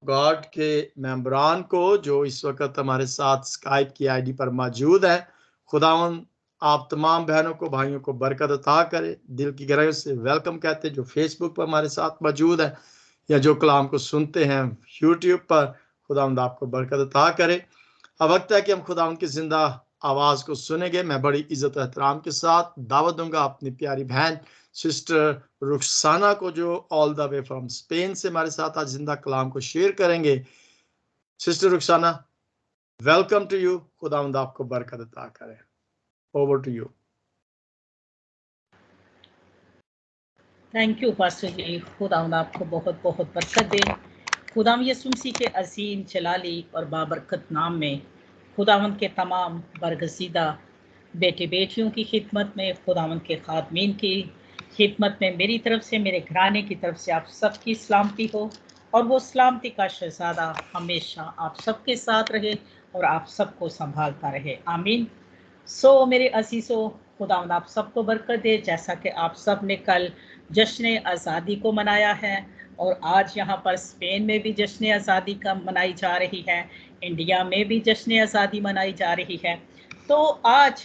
God के मेंबरान को जो इस वक्त हमारे साथ स्काइप की आईडी पर मौजूद है। खुदावन आप तमाम बहनों को भाइयों को बरकत अता करे। दिल की गहराइयों से वेलकम कहते हैं जो फेसबुक पर हमारे साथ मौजूद है या जो कलाम को सुनते हैं यूट्यूब पर। खुदावंद आपको बरकत अता करे। अब वक्त है कि हम खुदावंद की जिंदा आवाज को सुनेंगे। मैं बड़ी इज्जत एहतराम के साथ दावत दूंगा अपनी प्यारी बहन सिस्टर रुखसाना को, जो all the way from Spain से हमारे साथ आज जिंदा कलाम को शेयर करेंगे। Sister Rukhsana, welcome to you. खुदावंद आपको बरकत अता करे। Over to you. Thank you pastor ji. खुदावंद आपको बहुत बहुत बरकत दे। खुदावंद यीशु मसीह के अजीम जलाली और बाबरकत नाम में खुदावंद के तमाम बरगज़ीदा बेटे बेटियों की खिदमत में, खुदावंद के खादमीन की खिदमत में मेरी तरफ से, मेरे घराने की तरफ से आप सबकी सलामती हो और वो सलामती का शहजादा हमेशा आप सबके साथ रहे और आप सबको संभालता रहे। आमीन। मेरे अजीज़ों, खुदावंद आप सबको बरकत दे। जैसा कि आप सब ने कल जश्न आज़ादी को मनाया है और आज यहाँ पर स्पेन में भी जश्न आज़ादी का मनाई जा रही है, इंडिया में भी जश्न आज़ादी मनाई जा रही है। तो आज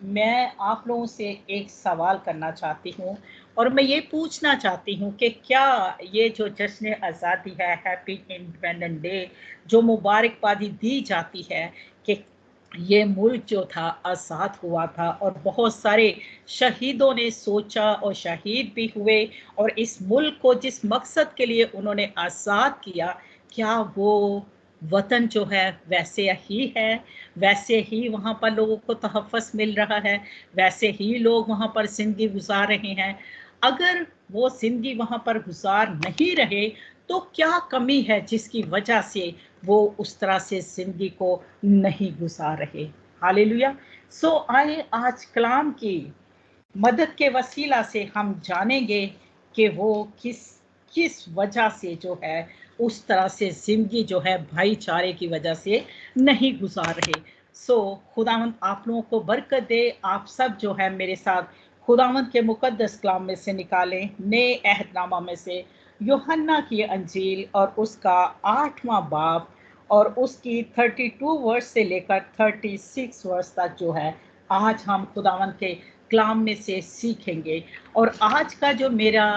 मैं आप लोगों से एक सवाल करना चाहती हूँ और मैं ये पूछना चाहती हूँ कि क्या ये जो जश्न आज़ादी है, हैप्पी इंडिपेंडेंस डे, जो मुबारकबादी दी जाती है कि ये मुल्क जो था आज़ाद हुआ था और बहुत सारे शहीदों ने सोचा और शहीद भी हुए और इस मुल्क को जिस मकसद के लिए उन्होंने आज़ाद किया, क्या वो वतन जो है वैसे ही है, वैसे ही वहाँ पर लोगों को तहफ़्फ़ुज़ मिल रहा है, वैसे ही लोग वहाँ पर ज़िंदगी गुजार रहे हैं? अगर वो ज़िंदगी वहाँ पर गुजार नहीं रहे तो क्या कमी है जिसकी वजह से वो उस तरह से ज़िंदगी को नहीं गुजार रहे? हालेलुया। आइए आज कलाम की मदद के वसीला से हम जानेंगे कि वो किस वजह से जो है उस तरह से ज़िंदगी जो है भाईचारे की वजह से नहीं गुजार रहे। खुदावंद आप लोगों को बरकत दे। आप सब जो है मेरे साथ खुदावंद के मुकद्दस कलाम में से निकालें, नए अहदनामा में से यूहन्ना की अंजील और उसका 8वां बाब और उसकी 32 वर्स से लेकर 36 वर्स तक जो है आज हम खुदावंद के कलाम में से सीखेंगे। और आज का जो मेरा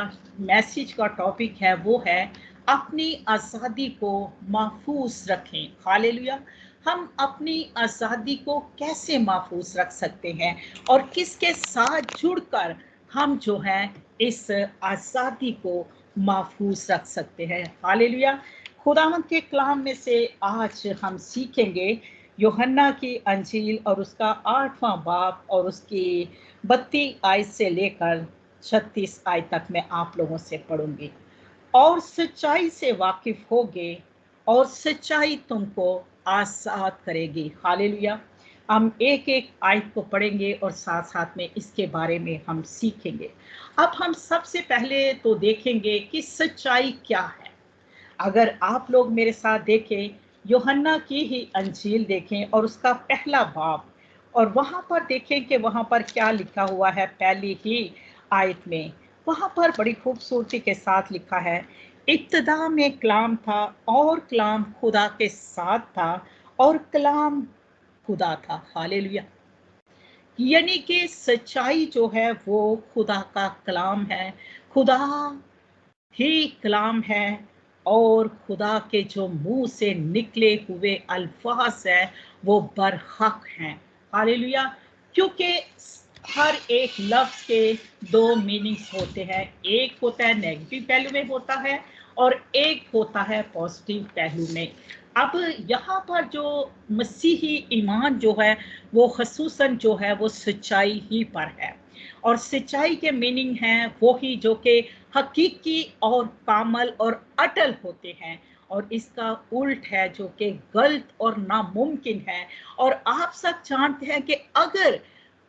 मैसेज का टॉपिक है वो है अपनी आज़ादी को महफूज रखें। हालेलुया। हम अपनी आज़ादी को कैसे महफूज रख सकते हैं और किसके साथ जुड़कर हम जो है इस आज़ादी को महफूज रख सकते हैं। हालेलुया। खुदावंद के कलाम में से आज हम सीखेंगे यूहन्ना की अंजील और उसका 8वां बाब और उसकी 32 आयत से लेकर 36 आयत तक मैं आप लोगों से पढ़ूंगी। और सच्चाई से वाकिफ होगे और सच्चाई तुमको आज़ाद करेगी। हालेलुया। हम एक एक आयत को पढ़ेंगे और साथ साथ में इसके बारे में हम सीखेंगे। अब हम सबसे पहले तो देखेंगे कि सच्चाई क्या है। अगर आप लोग मेरे साथ देखें, यूहन्ना की ही अंजील देखें और उसका पहला बाब और वहाँ पर देखें कि वहाँ पर क्या लिखा हुआ है। पहली ही आयत में वहाँ पर बड़ी खूबसूरती के साथ लिखा है, इब्तिदा में कलाम था और कलाम खुदा के साथ था और कलाम खुदा था। हालेलुया। यानी कि सच्चाई जो है वो खुदा का कलाम है, खुदा ही कलाम है और खुदा के जो मुंह से निकले हुए अल्फाज है वो बरहक हैं। हालेलुया। क्योंकि हर एक लफ्ज़ के दो मीनिंग्स होते हैं, एक होता है नेगेटिव पहलू में होता है और एक होता है पॉजिटिव पहलू में। अब यहाँ पर जो मसीही ईमान जो है वो खसूसन जो है वो सच्चाई ही पर है और सच्चाई के मीनिंग हैं वो ही जो कि हकीकी और कामल और अटल होते हैं और इसका उल्ट है जो कि गलत और नामुमकिन है। और आप सब जानते हैं कि अगर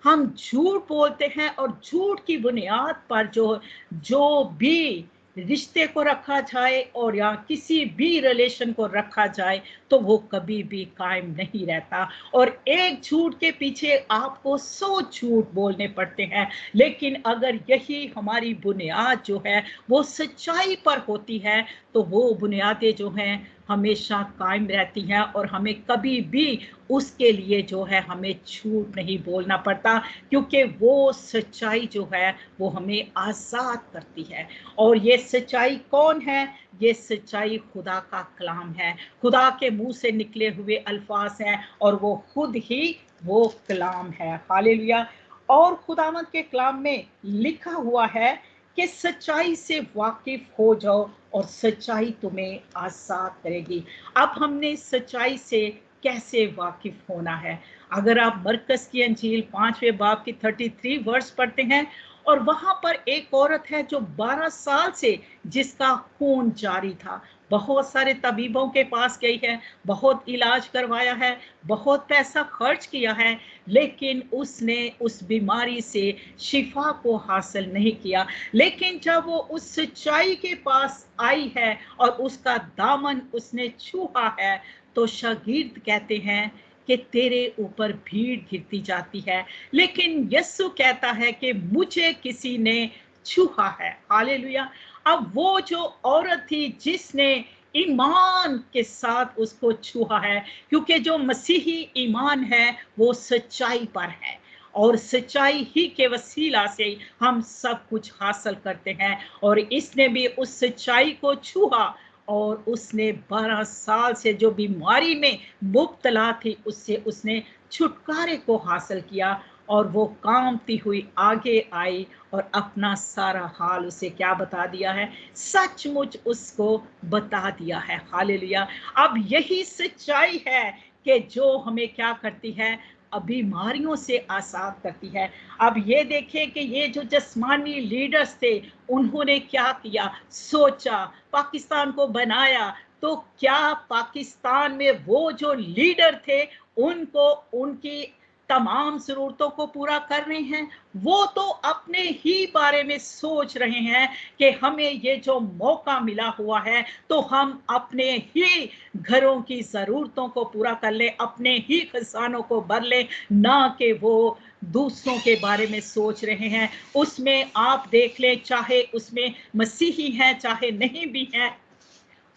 हम झूठ बोलते हैं और झूठ की बुनियाद पर जो भी रिश्ते को रखा जाए और या किसी भी रिलेशन को रखा जाए तो वो कभी भी कायम नहीं रहता और एक झूठ के पीछे आपको 100 झूठ बोलने पड़ते हैं। लेकिन अगर यही हमारी बुनियाद जो है वो सच्चाई पर होती है तो वो बुनियादें जो हैं हमेशा कायम रहती हैं और हमें कभी भी उसके लिए जो है हमें झूठ नहीं बोलना पड़ता, क्योंकि वो सच्चाई जो है वो हमें आज़ाद करती है। और ये सच्चाई कौन है? ये सच्चाई खुदा का कलाम है, खुदा के मुंह से निकले हुए अल्फाज हैं और वो खुद ही वो कलाम है। हालेलुया। और खुदावंद के कलाम में लिखा हुआ है कि सच्चाई से वाकिफ हो जाओ और सच्चाई तुम्हें आज़ाद करेगी। अब हमने सच्चाई से कैसे वाकिफ होना है? अगर आप मरकस की अंजील 5वें बाब की 33 वर्स पढ़ते हैं, और वहां पर एक औरत है जो 12 साल से जिसका खून जारी था, बहुत सारे तबीबों के पास गई है, बहुत इलाज करवाया है, बहुत पैसा खर्च किया है, लेकिन उसने उस बीमारी से शिफा को हासिल नहीं किया। लेकिन जब वो उस सच्चाई के पास आई है और उसका दामन उसने छुआ है, तो शागिर्द कहते हैं कि तेरे ऊपर भीड़ गिरती जाती है, लेकिन यीशु कहता है कि मुझे किसी ने छुआ है। हालेलुया। अब वो जो औरत थी जिसने ईमान के साथ उसको छुआ है, क्योंकि जो मसीही ईमान है वो सच्चाई पर है, और सच्चाई ही के वसीला से हम सब कुछ हासिल करते हैं। और इसने भी उस सच्चाई को छुआ और उसने 12 साल से जो बीमारी में मुब्तला थी उससे उसने छुटकारे को हासिल किया, और वो कांपती हुई आगे आई और अपना सारा हाल उसे क्या बता दिया है? सचमुच उसको बता दिया है। हालेलुया। अब यही सच्चाई है कि जो हमें क्या करती है? बीमारियों से आज़ाद करती है। अब ये देखें कि ये जो जिस्मानी लीडर्स थे, उन्होंने क्या किया? सोचा, पाकिस्तान को बनाया, तो क्या पाकिस्तान में वो जो लीडर थे उनको उनकी तमाम ज़रूरतों को पूरा कर रहे हैं? वो तो अपने ही बारे में सोच रहे हैं कि हमें ये जो मौका मिला हुआ है तो हम अपने ही घरों की ज़रूरतों को पूरा कर लें, अपने ही खजानों को भर लें, ना कि वो दूसरों के बारे में सोच रहे हैं। उसमें आप देख लें, चाहे उसमें मसीही हैं चाहे नहीं भी हैं,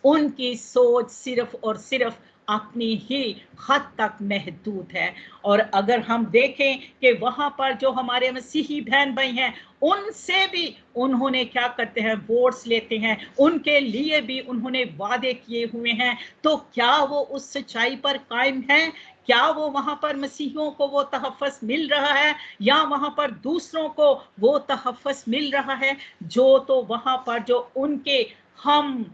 उनकी सोच सिर्फ और सिर्फ अपनी ही हद तक महदूद है। और अगर हम देखें कि वहां पर जो हमारे मसीही बहन भाई हैं, उनसे भी उन्होंने क्या करते हैं? वोट्स लेते हैं, उनके लिए भी उन्होंने वादे किए हुए हैं। तो क्या वो उस सच्चाई पर कायम हैं? क्या वो वहां पर मसीहियों को वो तहफ़्फ़ुज़ मिल रहा है, या वहां पर दूसरों को वो तहफ़्फ़ुज़ मिल रहा है? जो तो वहां पर जो उनके हम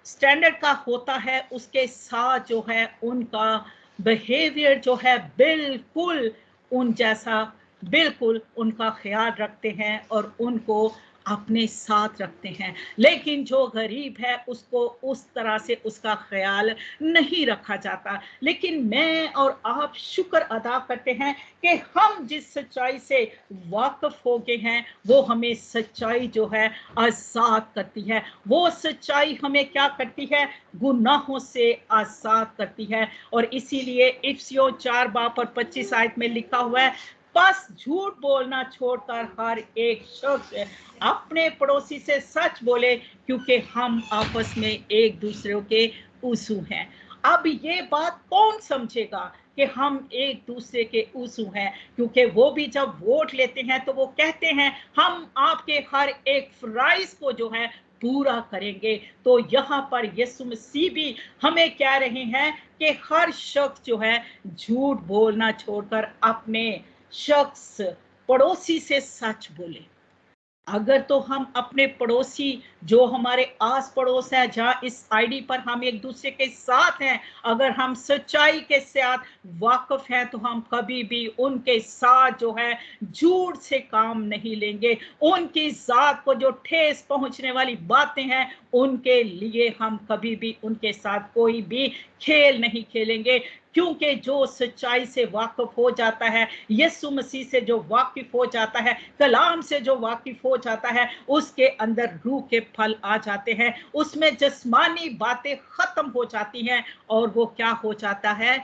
स्टैंडर्ड का होता है, उसके साथ जो है उनका बिहेवियर जो है बिल्कुल उन जैसा, बिल्कुल उनका ख्याल रखते हैं और उनको अपने साथ रखते हैं। लेकिन जो गरीब है उसको उस तरह से उसका ख्याल नहीं रखा जाता। लेकिन मैं और आप शुक्र अदा करते हैं कि हम जिस सच्चाई से वाकिफ हो गए हैं, वो हमें सच्चाई जो है आज़ाद करती है। वो सच्चाई हमें क्या करती है? गुनाहों से आज़ाद करती है। और इसीलिए इफिसियों 4 बाब और 25 आयत में लिखा हुआ है, बस झूठ बोलना छोड़कर हर एक शख्स अपने पड़ोसी से सच बोले, क्योंकि हम आपस में एक दूसरे के उसू हैं। अब ये बात कौन समझेगा कि हम एक दूसरे के उसू हैं? क्योंकि वो भी जब वोट लेते हैं तो वो कहते हैं हम आपके हर एक फराइज को जो है पूरा करेंगे। तो यहाँ पर यीशु मसीह भी हमें कह रहे हैं कि हर शख्स जो है झूठ बोलना छोड़कर अपने शख्स पड़ोसी से सच बोले। अगर तो हम अपने पड़ोसी जो हमारे आस पड़ोस है, जहाँ इस आईडी पर हम एक दूसरे के साथ हैं, अगर हम सच्चाई के साथ वाकिफ हैं तो हम कभी भी उनके साथ जो है झूठ से काम नहीं लेंगे। उनकी जात को जो ठेस पहुंचने वाली बातें हैं, उनके लिए हम कभी भी उनके साथ कोई भी खेल नहीं खेलेंगे। क्योंकि जो सच्चाई से वाकिफ हो जाता है, यीशु मसीह से जो वाकिफ हो जाता है, कलाम से जो वाकिफ हो जाता है, उसके अंदर रूह के फल आ जाते हैं, उसमें जिस्मानी बातें खत्म हो जाती हैं और वो क्या हो जाता है?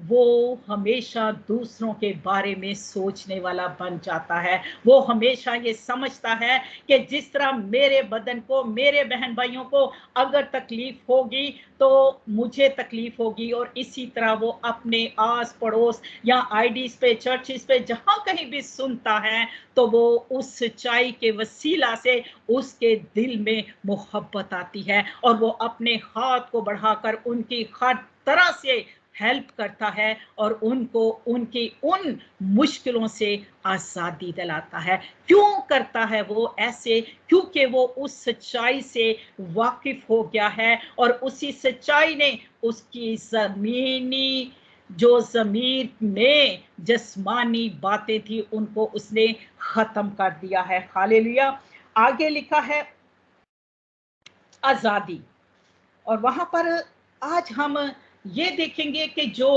वो हमेशा दूसरों के बारे में सोचने वाला बन जाता है। वो हमेशा ये समझता है कि जिस तरह मेरे बदन को, मेरे बहन भाइयों को अगर तकलीफ होगी तो मुझे तकलीफ होगी, और इसी तरह वो अपने आस पड़ोस या आईडीज पे, चर्चिस पे, जहां कहीं भी सुनता है तो वो उस सच्चाई के वसीला से उसके दिल में मोहब्बत आती है और वो अपने हाथ को बढ़ाकर उनकी हर तरह से हेल्प करता है और उनको उनकी उन मुश्किलों से आज़ादी दिलाता है। क्यों करता है वो ऐसे? क्योंकि वो उस सच्चाई से वाकिफ हो गया है और उसी सच्चाई ने उसकी ज़मीनी जो ज़मीर में जिस्मानी बातें थी उनको उसने ख़त्म कर दिया है। हालेलुया। आगे लिखा है आज़ादी, और वहां पर आज हम ये देखेंगे कि जो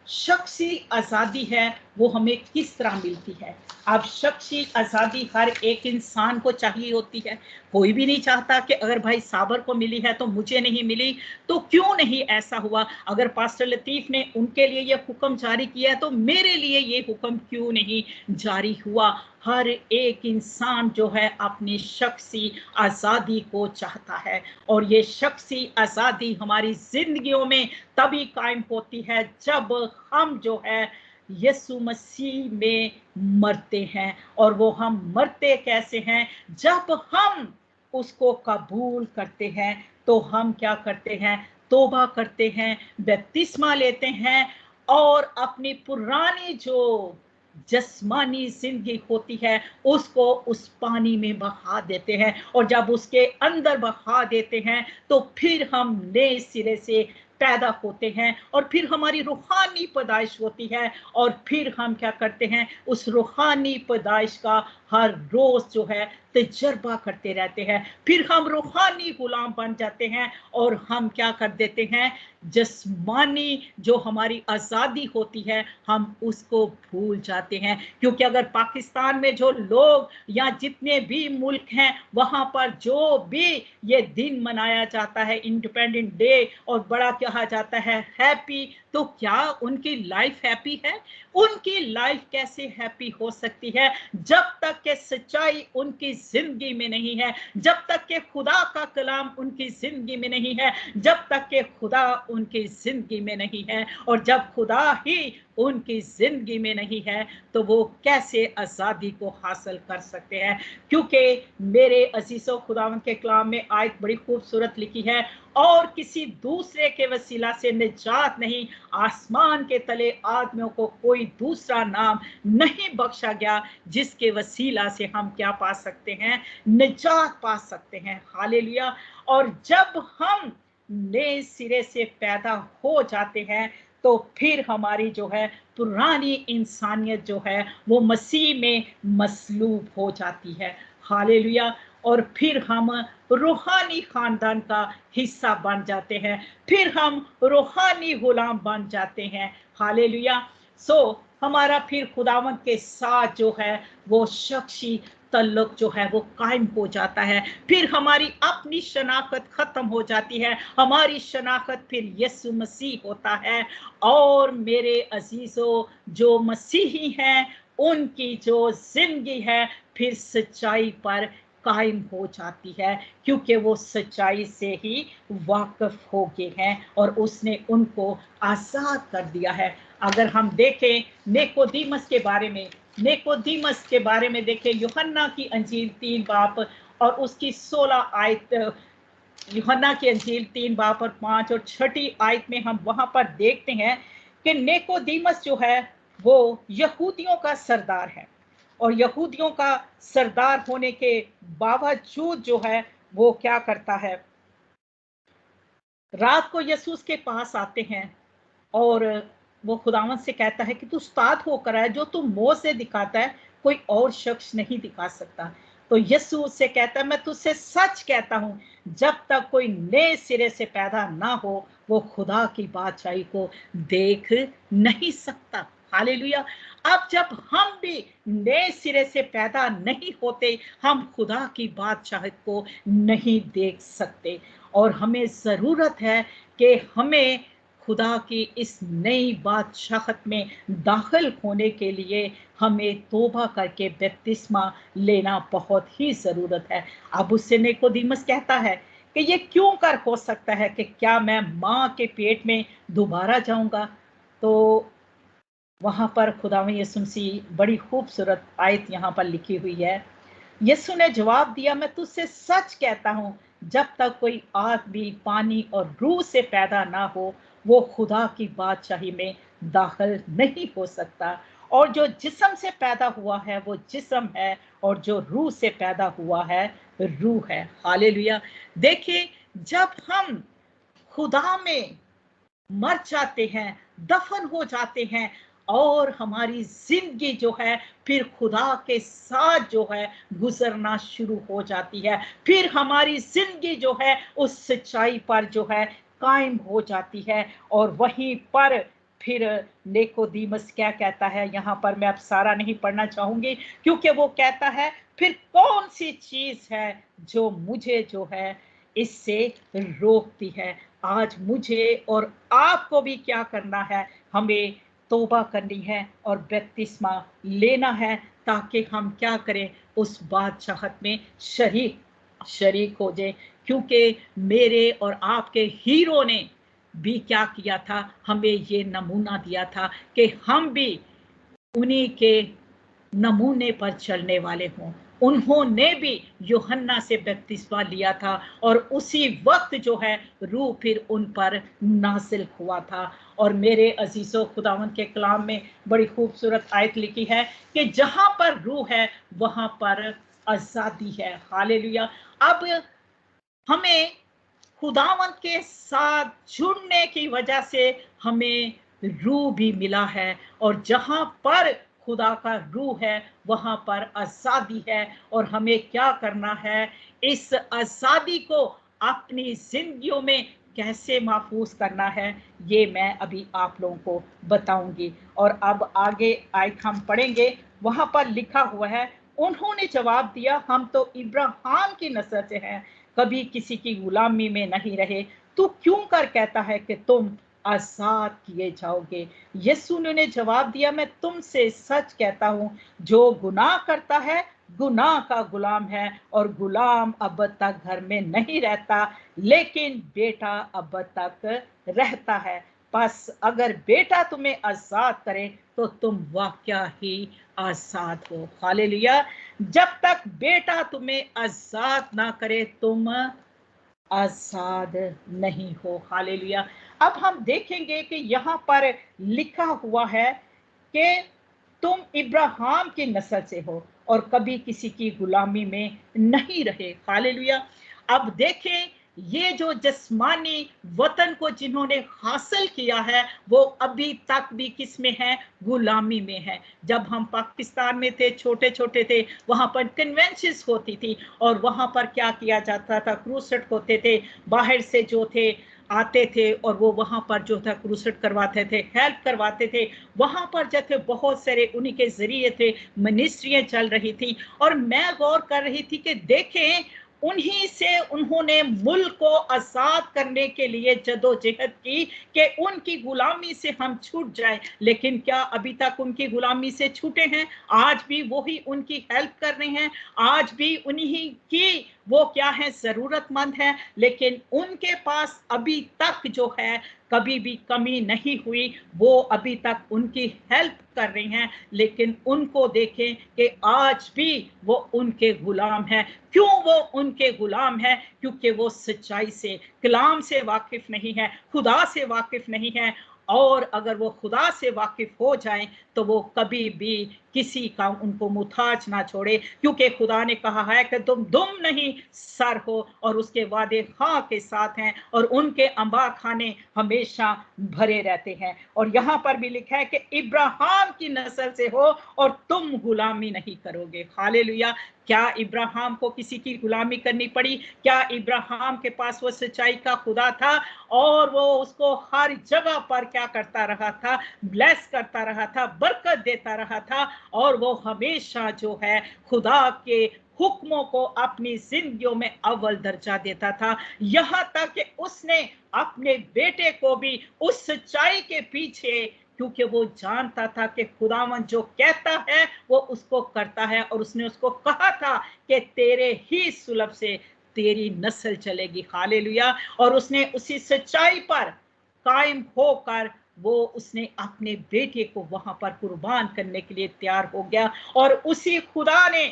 शख्सी आज़ादी है वो हमें किस तरह मिलती है। अब शख्सी आज़ादी हर एक इंसान को चाहिए होती है। कोई भी नहीं चाहता कि अगर भाई साबर को मिली है तो मुझे नहीं मिली। तो क्यों नहीं ऐसा हुआ? अगर पास्टर लतीफ ने उनके लिए ये हुक्म जारी किया है तो मेरे लिए ये हुक्म क्यों नहीं जारी हुआ? हर एक इंसान जो है अपनी शख्सी आज़ादी को चाहता है, और ये शख्सी आज़ादी हमारी जिंदगियों में तभी कायम होती है जब हम जो है यीशु मसीह में मरते हैं। और वो हम मरते कैसे हैं? जब हम उसको कबूल करते हैं तो हम क्या करते हैं? तौबा करते हैं, बपतिस्मा लेते हैं और अपनी पुरानी जो जिस्मानी जिंदगी होती है उसको उस पानी में बहा देते हैं, और जब उसके अंदर बहा देते हैं तो फिर हम नए सिरे से पैदा होते हैं और फिर हमारी रूहानी पैदाइश होती है। और फिर हम क्या करते हैं? उस रूहानी पैदाइश का हर रोज जो है तजर्बा करते रहते हैं। फिर हम रूहानी गुलाम बन जाते हैं और हम क्या कर देते हैं? जिस्मानी जो हमारी आज़ादी होती है हम उसको भूल जाते हैं। क्योंकि अगर पाकिस्तान में जो लोग या जितने भी मुल्क हैं वहां पर जो भी ये दिन मनाया जाता है इंडिपेंडेंट डे और बड़ा कहा जाता है हैप्पी, तो क्या उनकी लाइफ हैप्पी है? उनकी लाइफ कैसे हैप्पी हो सकती है जब तक के सच्चाई उनकी जिंदगी में नहीं है, जब तक के खुदा का कलाम उनकी जिंदगी में नहीं है, जब तक के खुदा उनकी जिंदगी में नहीं है। और जब खुदा ही उनकी जिंदगी में नहीं है तो वो कैसे आज़ादी को हासिल कर सकते हैं? क्योंकि मेरे अजीजों, खुदावंद के कलाम में आयत बड़ी खूबसूरत लिखी है, और किसी दूसरे के वसीला से निजात नहीं, आसमान के तले आदमियों को कोई दूसरा नाम नहीं बख्शा गया जिसके वसीला से हम क्या पा सकते हैं? निजात पा सकते हैं। हालेलुया। और जब हम नए सिरे से पैदा हो जाते हैं तो फिर हमारी जो है पुरानी इंसानियत जो है वो मसीह में मसलूब हो जाती है। हालेलुया। और फिर हम रूहानी खानदान का हिस्सा बन जाते हैं, फिर हम रूहानी गुलाम बन जाते हैं। हालेलुया। सो हमारा फिर खुदावंद के साथ जो है वो शख्सी तल्लुक जो है वो कायम हो जाता है। फिर हमारी अपनी शनाख्त खत्म हो जाती है, हमारी शनाख्त फिर यीशु मसीह होता है। और मेरे अजीजों, जो मसीही हैं उनकी जो जिंदगी है फिर सच्चाई पर कायम हो जाती है, क्योंकि वो सच्चाई से ही वाकिफ हो गए हैं और उसने उनको आज़ाद कर दिया है। अगर हम देखें निकोदेमुस के बारे में, निकोदेमुस के बारे में देखें यूहन्ना की अंजील 3 बाब और उसकी 16 आयत, यूहन्ना की अंजील 3 बाब और 5 और 6 आयत में हम वहां पर देखते हैं कि निकोदेमुस जो है वो यहूदियों का सरदार है, और यहूदियों का सरदार होने के बावजूद जो है वो क्या करता है? रात को यीशु के पास आते हैं और वो खुदावंद से कहता है कि तू उस्ताद होकर आए, जो तू मुंह से दिखाता है कोई और शख्स नहीं दिखा सकता। तो यीशु उससे कहता है मैं तुझसे सच कहता हूं, जब तक कोई नए सिरे से पैदा ना हो वो खुदा की बादशाही को देख नहीं सकता। हालेलुया। अब जब हम भी नए सिरे से पैदा नहीं होते हम खुदा की बादशाही को नहीं देख सकते, और हमें जरूरत है कि हमें खुदा की इस नई बादशाहत में दाखिल होने के लिए हमें तौबा करके बपतिस्मा लेना बहुत ही ज़रूरत है। अब उससे निकोदेमुस कहता है कि ये क्यों कर हो सकता है कि क्या मैं माँ के पेट में दोबारा जाऊंगा? तो वहाँ पर खुदावंद यीशु मसीह बड़ी खूबसूरत आयत यहाँ पर लिखी हुई है। यीशु ने जवाब दिया, मैं तुझसे सच कहता हूँ, जब तक कोई आदमी पानी और रूह से पैदा ना हो, वो खुदा की बादशाही में दाखिल नहीं हो सकता। और जो जिस्म से पैदा हुआ है वो जिस्म है, और जो रूह से पैदा हुआ है रूह है। हालेलुया। देखिए, जब हम खुदा में मर जाते हैं, दफन हो जाते हैं, और हमारी जिंदगी जो है फिर खुदा के साथ जो है गुजरना शुरू हो जाती है, फिर हमारी जिंदगी जो है उस सच्चाई पर जो है कायम हो जाती है। और वहीं पर फिर निकोदेमुस क्या कहता है, यहाँ पर मैं अब सारा नहीं पढ़ना चाहूंगी, क्योंकि वो कहता है फिर कौन सी चीज है जो मुझे जो है इससे रोकती है। आज मुझे और आपको भी क्या करना है, हमें तौबा करनी है और बपतिस्मा लेना है, ताकि हम क्या करें, उस बादशाहत में शरीक हो जाए। क्योंकि मेरे और आपके हीरो ने भी क्या किया था, हमें ये नमूना दिया था कि हम भी उन्हीं के नमूने पर चलने वाले हों। उन्होंने भी यूहन्ना से बपतिस्मा लिया था, और उसी वक्त जो है रूह फिर उन पर नाजिल हुआ था। और मेरे अजीजों, खुदावंद के कलाम में बड़ी खूबसूरत आयत लिखी है कि जहां पर रूह है वहां पर आजादी है। हालेलुया। अब हमें खुदावंद के साथ जुड़ने की वजह से हमें रूह भी मिला है, और जहां पर खुदा का रूह है वहां पर आजादी है। और हमें क्या करना है, इस आजादी को अपनी जिंदगियों में कैसे महफूज करना है, ये मैं अभी आप लोगों को बताऊंगी। और अब आगे आयत हम पढ़ेंगे, वहां पर लिखा हुआ है, उन्होंने जवाब दिया, हम तो इब्राहिम की नस्ल से हैं, कभी किसी की गुलामी में नहीं रहे, तू क्यों कर कहता है कि तुम आजाद किए जाओगे? यीशु ने जवाब दिया, मैं तुमसे सच कहता हूं, जो गुनाह करता है गुनाह का गुलाम है, और गुलाम अब तक घर में नहीं रहता, लेकिन बेटा अब तक रहता है। बस अगर बेटा तुम्हें आजाद करे तो तुम वाकया ही आजाद हो। हालेलुया। जब तक बेटा तुम्हें आजाद ना करे तुम आजाद नहीं हो। हालेलुया। अब हम देखेंगे कि यहाँ पर लिखा हुआ है कि तुम इब्राहिम की नस्ल से हो और कभी किसी की गुलामी में नहीं रहे। हालेलुया। अब देखें, ये जो जिस्मानी वतन को जिन्होंने हासिल किया है वो अभी तक भी किस में है, गुलामी में है। जब हम पाकिस्तान में थे, छोटे छोटे थे, वहां पर कन्वेंशंस होती थी, और वहां पर क्या किया जाता था, क्रूसेड होते थे, बाहर से जो थे आते थे, और वो वहां पर जो था क्रूसेड करवाते थे, हेल्प करवाते थे। वहां पर जो थे बहुत सारे उन्हीं के जरिए थे मिनिस्ट्रियां चल रही थी। और मैं गौर कर रही थी कि देखें, उन्हीं से उन्होंने मुल्क को आजाद करने के लिए जदोजहद की कि उनकी गुलामी से हम छूट जाएं। लेकिन क्या अभी तक उनकी गुलामी से छूटे हैं? आज भी वही उनकी हेल्प कर रहे हैं, आज भी उन्हीं की वो क्या है, जरूरतमंद है। लेकिन उनके पास अभी तक जो है कभी भी कमी नहीं हुई, वो अभी तक उनकी हेल्प कर रही हैं। लेकिन उनको देखें कि आज भी वो उनके गुलाम हैं। क्यों वो उनके गुलाम है? क्योंकि वो सच्चाई से, कलाम से वाकिफ नहीं है, खुदा से वाकिफ नहीं है। और अगर वो खुदा से वाकिफ हो जाएं तो वो कभी भी किसी का उनको मुताज ना छोड़े, क्योंकि खुदा ने कहा है कि तुम दुम नहीं सर हो, और उसके वादे हाँ के साथ हैं, और उनके अंबा खाने हमेशा भरे रहते हैं। और यहाँ पर भी लिखा है कि इब्राहिम की नस्ल से हो और तुम गुलामी नहीं करोगे। हालेलुया। क्या इब्राहिम को किसी की गुलामी करनी पड़ी? क्या इब्राहिम के पास वो सच्चाई का खुदा था, और वो उसको हर जगह पर क्या करता रहा था, ब्लेस करता रहा था, बरकत देता रहा था। और वो हमेशा जो है खुदा के हुक्मों को अपनी जिंदगियों में अव्वल दर्जा देता था, यहाँ तक कि उसने अपने बेटे को भी उस सच्चाई के पीछे, क्योंकि वो जानता था कि खुदावंद जो कहता है वो उसको करता है, और उसने उसको कहा था कि तेरे ही सुलभ से तेरी नस्ल चलेगी। हालेलुया। और उसने उसी सच्चाई पर कायम होकर वो उसने अपने बेटे को वहां पर कुर्बान करने के लिए तैयार हो गया, और उसी खुदा ने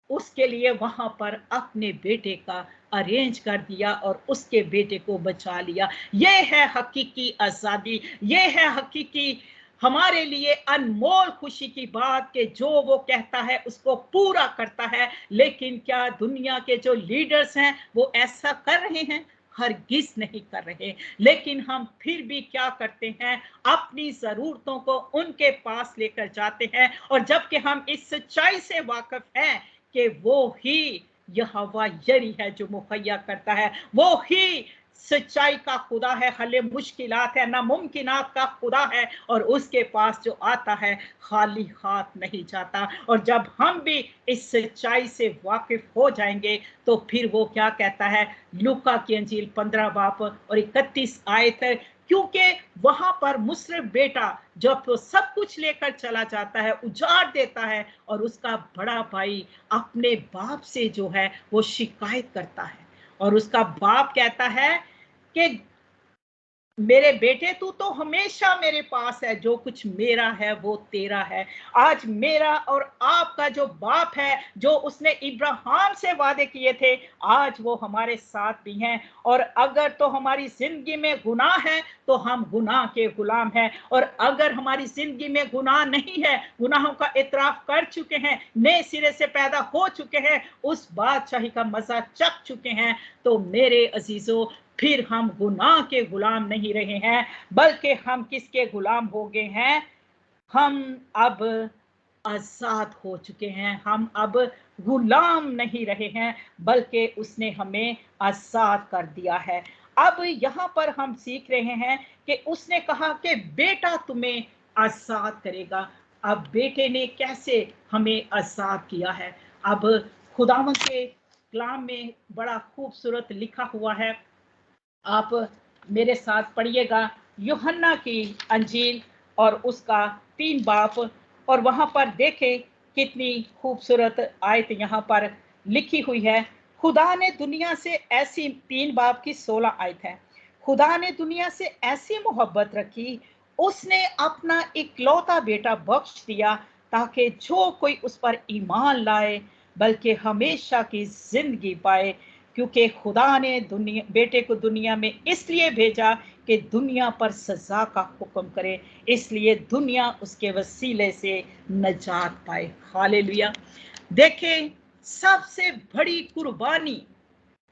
उसके लिए वहां पर अपने बेटे का अरेंज कर दिया और उसके बेटे को बचा लिया। ये है हकीकी आजादी, ये है हकीकी हमारे लिए अनमोल खुशी की बात कि जो वो कहता है उसको पूरा करता है। लेकिन क्या दुनिया के जो लीडर्स हैं वो ऐसा कर रहे हैं? हरगिज नहीं कर रहे। लेकिन हम फिर भी क्या करते हैं, अपनी जरूरतों को उनके पास लेकर जाते हैं, और जबकि हम इस सच्चाई से वाकिफ हैं कि वो ही यहोवा यरी है जो मुहैया करता है, वो ही सच्चाई का खुदा है, हले मुश्किलात है, नामुमकिनात का खुदा है, और उसके पास जो आता है खाली हाथ नहीं जाता। और जब हम भी इस सच्चाई से वाकिफ हो जाएंगे तो फिर वो क्या कहता है, लूका की अंजील 15 बाब और 31 आयत है, क्योंकि वहां पर मुसरिफ बेटा जब वो सब कुछ लेकर चला जाता है, उजाड़ देता है, और उसका बड़ा भाई अपने बाप से जो है वो शिकायत करता है, और उसका बाप कहता है कि मेरे बेटे तू तो हमेशा मेरे पास है, जो कुछ मेरा है वो तेरा है। आज मेरा और आपका जो बाप है, जो उसने इब्राहिम से वादे किए थे, आज वो हमारे साथ भी हैं। और अगर तो हमारी जिंदगी में गुनाह है तो हम गुनाह के गुलाम हैं, और अगर हमारी जिंदगी में गुनाह नहीं है, गुनाहों का इतराफ कर चुके हैं, नए सिरे से पैदा हो चुके हैं, उस बादशाही का मजा चख चुके हैं, तो मेरे अजीजों फिर हम गुनाह के गुलाम नहीं रहे हैं, बल्कि हम किसके गुलाम हो गए हैं? हम अब आजाद हो चुके हैं, हम अब गुलाम नहीं रहे हैं, बल्कि उसने हमें आजाद कर दिया है। अब यहाँ पर हम सीख रहे हैं कि उसने कहा कि बेटा तुम्हें आजाद करेगा। अब बेटे ने कैसे हमें आजाद किया है? अब खुदावंद के कलाम में बड़ा खूबसूरत लिखा हुआ है, आप मेरे साथ पढ़िएगा यूहन्ना की अंजील और उसका 3 बाब, और वहां पर देखें कितनी खूबसूरत आयत यहाँ पर लिखी हुई है। खुदा ने दुनिया से ऐसी, 3 बाब की 16 आयत है, खुदा ने दुनिया से ऐसी मोहब्बत रखी, उसने अपना इकलौता बेटा बख्श दिया, ताकि जो कोई उस पर ईमान लाए बल्कि हमेशा की जिंदगी पाए। क्योंकि खुदा ने दुनिया बेटे को दुनिया में इसलिए भेजा कि दुनिया पर सजा का हुक्म करे, इसलिए दुनिया उसके वसीले से नजात पाए। हालेलुया। देखें, सबसे बड़ी कुर्बानी,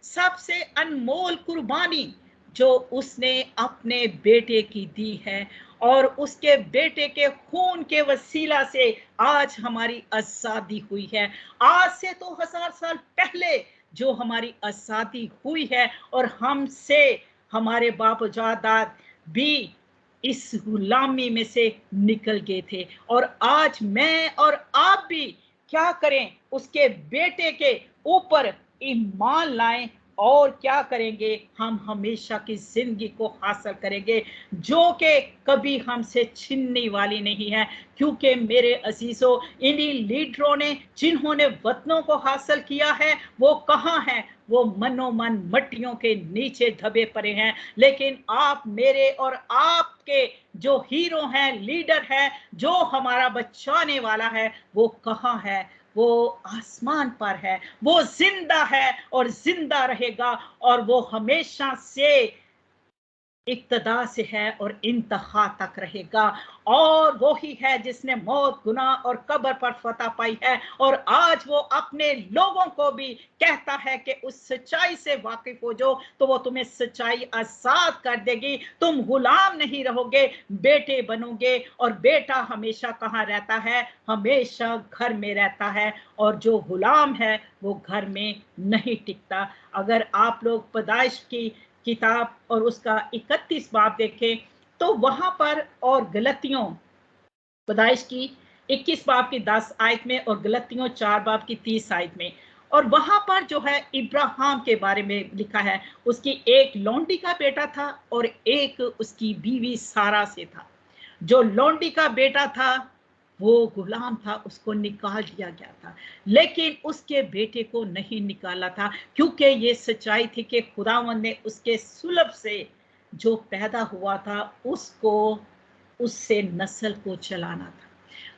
सबसे अनमोल कुर्बानी जो उसने अपने बेटे की दी है, और उसके बेटे के खून के वसीला से आज हमारी आजादी हुई है। आज से तो 1000 साल पहले जो हमारी आजादी हुई है, और हमसे हमारे बाप जादाद भी इस गुलामी में से निकल गए थे, और आज मैं और आप भी क्या करें, उसके बेटे के ऊपर ईमान लाएं, और क्या करेंगे, हम हमेशा की जिंदगी को हासिल करेंगे, जो कि कभी हमसे छिनने वाली नहीं है। क्योंकि मेरे अजीजों, इन्हीं लीडरों ने जिन्होंने वतनों को हासिल किया है, वो कहाँ हैं? वो मनोमन मट्टियों के नीचे दबे पड़े हैं। लेकिन आप मेरे और आपके जो हीरो हैं, लीडर है, जो हमारा बचाने वाला है, वो कहाँ है? वो आसमान पर है, वो जिंदा है और जिंदा रहेगा, और वो हमेशा से इब्तदा से है और इंतहा तक रहेगा। और वो ही है जिसने मौत, गुनाह और कब्र पर फतह पाई है, और आज वो अपने लोगों को भी कहता है कि उस सच्चाई से वाकिफ हो जाओ, तो वो तुम्हें सच्चाई आजाद कर देगी। तुम गुलाम नहीं रहोगे, बेटे बनोगे। और बेटा हमेशा कहाँ रहता है? हमेशा घर में रहता है, और जो गुलाम है वो घर में नहीं टिकता। अगर आप लोग पैदाइश की किताब और उसका 31 बाब देखें, तो वहां पर, और गलतियों, पैदाइश की 21 बाब की 10 आयत में और गलतियों 4 बाब की 30 आयत में। और वहां पर जो है इब्राहिम के बारे में लिखा है, उसकी एक लौंडी का बेटा था और एक उसकी बीवी सारा से था। जो लौंडी का बेटा था वो गुलाम था, उसको निकाल दिया गया था, लेकिन उसके बेटे को नहीं निकाला था, क्योंकि ये सच्चाई थी कि खुदावंद ने उसके सुलभ से जो पैदा हुआ था उसको, उससे नस्ल को चलाना था।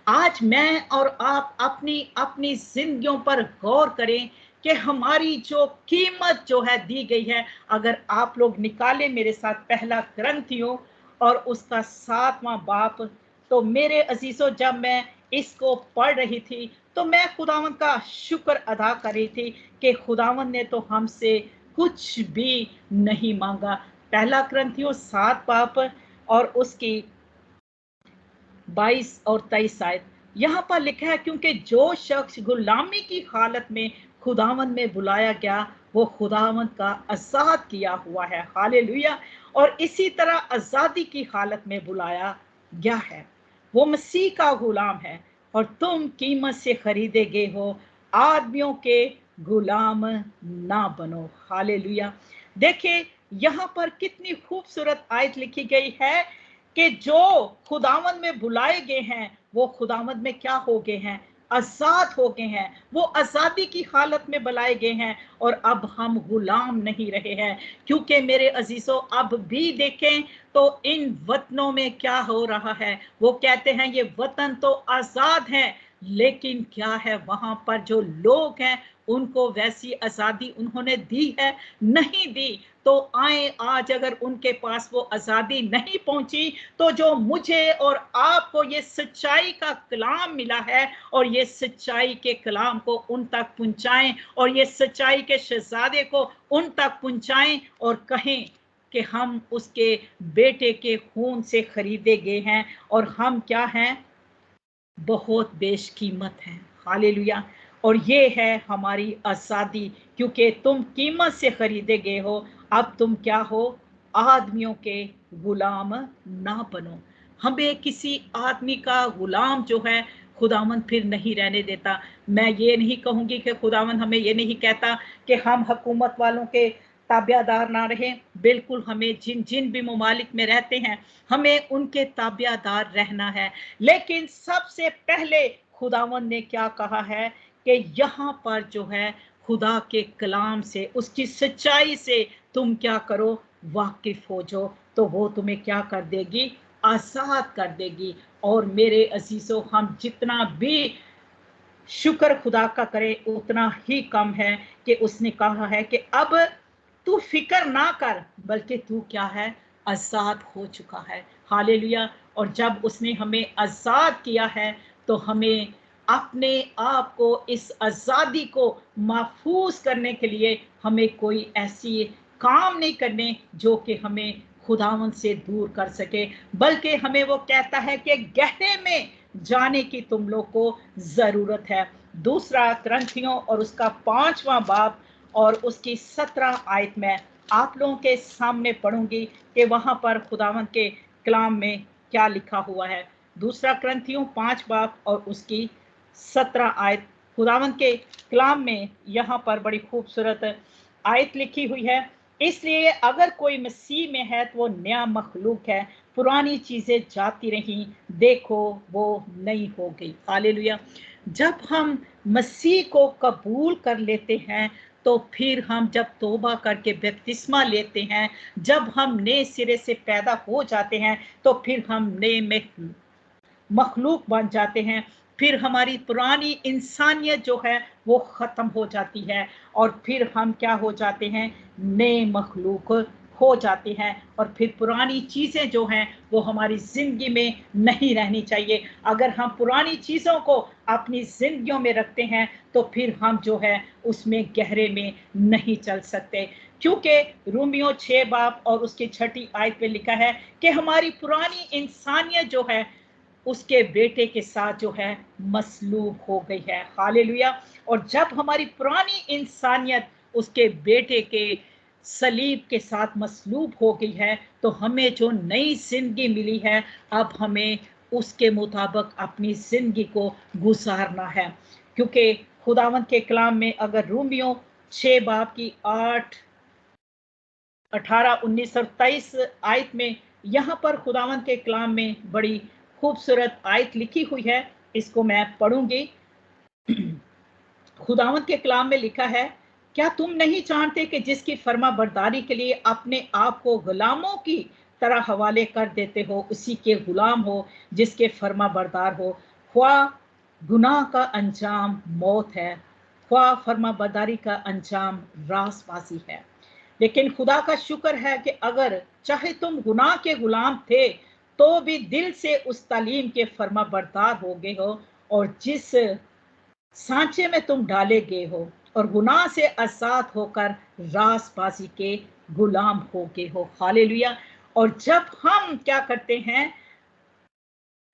आज मैं और आप अपनी अपनी जिंदगियों पर गौर करें कि हमारी जो कीमत जो है दी गई है। अगर आप लोग निकाले मेरे साथ पहला ग्रंथियों और उसका 7वां बाब, तो मेरे अजीजों जब मैं इसको पढ़ रही थी तो मैं खुदावंद का शुक्र अदा कर रही थी कि खुदावंद ने तो हमसे कुछ भी नहीं मांगा। पहला ग्रंथियों 7 बाब और उसकी 22 और 23 आयत यहाँ पर लिखा है, क्योंकि जो शख्स गुलामी की हालत में खुदावंद में बुलाया गया वो खुदावंद का आजाद किया हुआ है। हालेलुया। और इसी तरह आजादी की हालत में बुलाया गया है। वो मसीह का गुलाम है और तुम कीमत से खरीदे गए हो, आदमियों के गुलाम ना बनो। हालेलुया। देखिए यहाँ पर कितनी खूबसूरत आयत लिखी गई है कि जो खुदावंद में बुलाए गए हैं वो खुदावंद में क्या हो गए हैं, आजाद हो गए हैं। वो आजादी की हालत में बुलाए गए हैं और अब हम गुलाम नहीं रहे हैं। क्योंकि मेरे अजीजों अब भी देखें तो इन वतनों में क्या हो रहा है, वो कहते हैं ये वतन तो आजाद है, लेकिन क्या है वहां पर जो लोग हैं उनको वैसी आजादी उन्होंने दी है, नहीं दी। तो आए आज अगर उनके पास वो आजादी नहीं पहुंची तो जो मुझे और आपको ये सच्चाई का कलाम मिला है और ये सच्चाई के कलाम को उन तक पहुंचाएं और ये सच्चाई के शहजादे को उन तक पहुंचाएं और कहें कि हम उसके बेटे के खून से खरीदे गए हैं और हम क्या हैं, बहुत बेशकीमत हैं। हालेलुया। और ये है हमारी आजादी, क्योंकि तुम कीमत से खरीदे गए हो। अब तुम क्या हो, आदमियों के गुलाम ना बनो। हमें किसी आदमी का गुलाम जो है खुदावंद फिर नहीं रहने देता। मैं ये नहीं कहूंगी कि खुदावंद हमें ये नहीं कहता कि हम हुकूमत वालों के ताबियादार ना रहे। बिल्कुल, हमें जिन जिन भी ममालिक में रहते हैं हमें उनके ताबियादार रहना है। लेकिन सबसे पहले खुदावंद ने क्या कहा है कि यहाँ पर जो है खुदा के कलाम से, उसकी सच्चाई से तुम क्या करो, वाकिफ हो जाओ, तो वो तुम्हें क्या कर देगी, आजाद कर देगी। और मेरे अजीजों हम जितना भी शुक्र खुदा का करें उतना ही कम है कि उसने कहा है कि अब तू फिक्र ना कर, बल्कि तू क्या है, आजाद हो चुका है। हालेलुया। और जब उसने हमें आजाद किया है तो हमें अपने आप को, इस आजादी को महफूज करने के लिए हमें कोई ऐसी काम नहीं करने जो कि हमें खुदावंद से दूर कर सके, बल्कि हमें वो कहता है कि गहरे में जाने की तुम लोग को जरूरत है। दूसरा ग्रंथियों और उसका 5वां बाब और उसकी 17 आयत में आप लोगों के सामने पढ़ूंगी कि वहां पर खुदावंद के कलाम में क्या लिखा हुआ है। दूसरा ग्रंथियों 5 बाब और उसकी 17 आयत, खुदावंद के कलाम में यहाँ पर बड़ी खूबसूरत आयत लिखी हुई है। इसलिए अगर कोई मसीह में है तो वो नया मखलूक है, पुरानी चीजें जाती रहीं, देखो वो नई हो गई। हालेलुया। जब हम मसीह को कबूल कर लेते हैं तो फिर हम जब तौबा करके बपतिस्मा लेते हैं, जब हम नए सिरे से पैदा हो जाते हैं तो फिर हम नए मखलूक बन जाते हैं। फिर हमारी पुरानी इंसानियत जो है वो ख़त्म हो जाती है और फिर हम क्या हो जाते हैं, नए मखलूक हो जाते हैं। और फिर पुरानी चीज़ें जो हैं वो हमारी ज़िंदगी में नहीं रहनी चाहिए। अगर हम पुरानी चीज़ों को अपनी ज़िंदगियों में रखते हैं तो फिर हम जो है उसमें गहरे में नहीं चल सकते, क्योंकि रोमियो 6 बाब और उसकी 6 आयत पे लिखा है कि हमारी पुरानी इंसानियत जो है उसके बेटे के साथ जो है मसलूब हो गई है। हालेलुया। और जब हमारी पुरानी इंसानियत उसके बेटे के सलीब के साथ मसलूब हो गई है तो हमें जो नई जिंदगी मिली है, अब हमें उसके मुताबिक अपनी जिंदगी को गुजारना है। क्योंकि खुदावंद के कलाम में अगर रोमियो 6 बाब की 8, 18, 19 और 23 आयत में, यहाँ पर खुदावंद के कलाम में बड़ी खूबसूरत आयत लिखी हुई है, इसको मैं पढ़ूंगी। खुदावंद के कलाम में लिखा है, क्या तुम नहीं जानते कि जिसकी फर्मा बरदारी के लिए अपने आप को गुलामों की तरह हवाले कर देते हो, उसी के गुलाम हो जिसके फर्मा बरदार हो। ख्वाह गुनाह का अंजाम मौत है, ख्वाह फर्मा बरदारी का अंजाम रासबाजी है। लेकिन खुदा का शुक्र है कि अगर चाहे तुम गुनाह के गुलाम थे तो भी दिल से उस तालीम के फर्मा बरदार हो गए हो, और जिस सांचे में तुम डाले गए हो, और गुनाह से आजाद होकर रासबाजी के गुलाम हो गए हो। हालेलुया। और जब हम क्या करते हैं,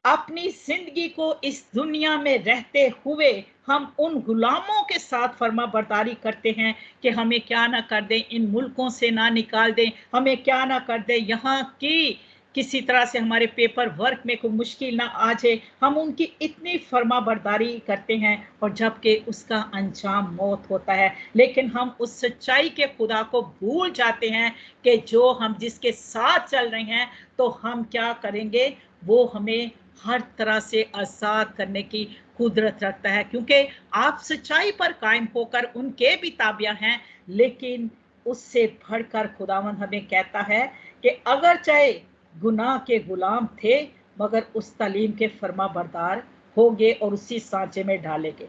अपनी जिंदगी को इस दुनिया में रहते हुए हम उन गुलामों के साथ फर्मा बरदारी करते हैं कि हमें क्या ना कर दें, इन मुल्कों से ना निकाल दें, हमें क्या ना कर दें, यहाँ की किसी तरह से हमारे पेपर वर्क में कोई मुश्किल ना आ जाए, हम उनकी इतनी फर्मा बरदारी करते हैं, और जबकि उसका अंजाम मौत होता है। लेकिन हम उस सच्चाई के खुदा को भूल जाते हैं कि जो हम जिसके साथ चल रहे हैं, तो हम क्या करेंगे, वो हमें हर तरह से आजाद करने की कुदरत रखता है। क्योंकि आप सच्चाई पर कायम होकर उनके भी ताबिया हैं, लेकिन उससे बढ़कर खुदावंद हमें कहता है कि अगर चाहे गुनाह के गुलाम थे, मगर उस तालीम के फर्मा बरदार हो गए और उसी सांचे में डाले गए।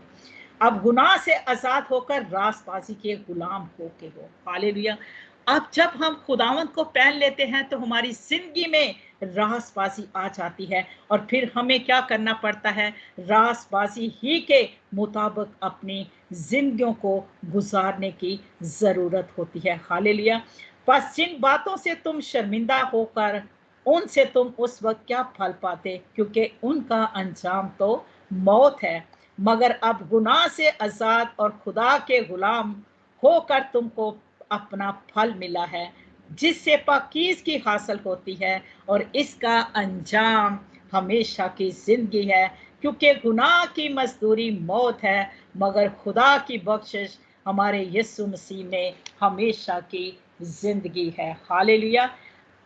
अब गुनाह से आजाद होकर रासबाजी के गुलाम हो के हो। हालेलुया। अब जब हम खुदावंद को पहन लेते हैं तो हमारी जिंदगी में रासबाजी आ जाती है, और फिर हमें क्या करना पड़ता है, रासबाजी ही के मुताबिक अपनी जिंदगियों को गुजारने की जरूरत होती है। हालेलुया। बस जिन बातों से तुम शर्मिंदा होकर उनसे तुम उस वक्त क्या फल पाते, क्योंकि उनका अंजाम तो मौत है। मगर अब गुनाह से आजाद और खुदा के गुलाम होकर तुमको अपना फल मिला है, जिससे पाकीज़गी हासिल होती है, और इसका अंजाम हमेशा की जिंदगी है। क्योंकि गुनाह की मजदूरी मौत है, मगर खुदा की बख्शिश हमारे यीशु मसीह में हमेशा की जिंदगी है। हालेलुया।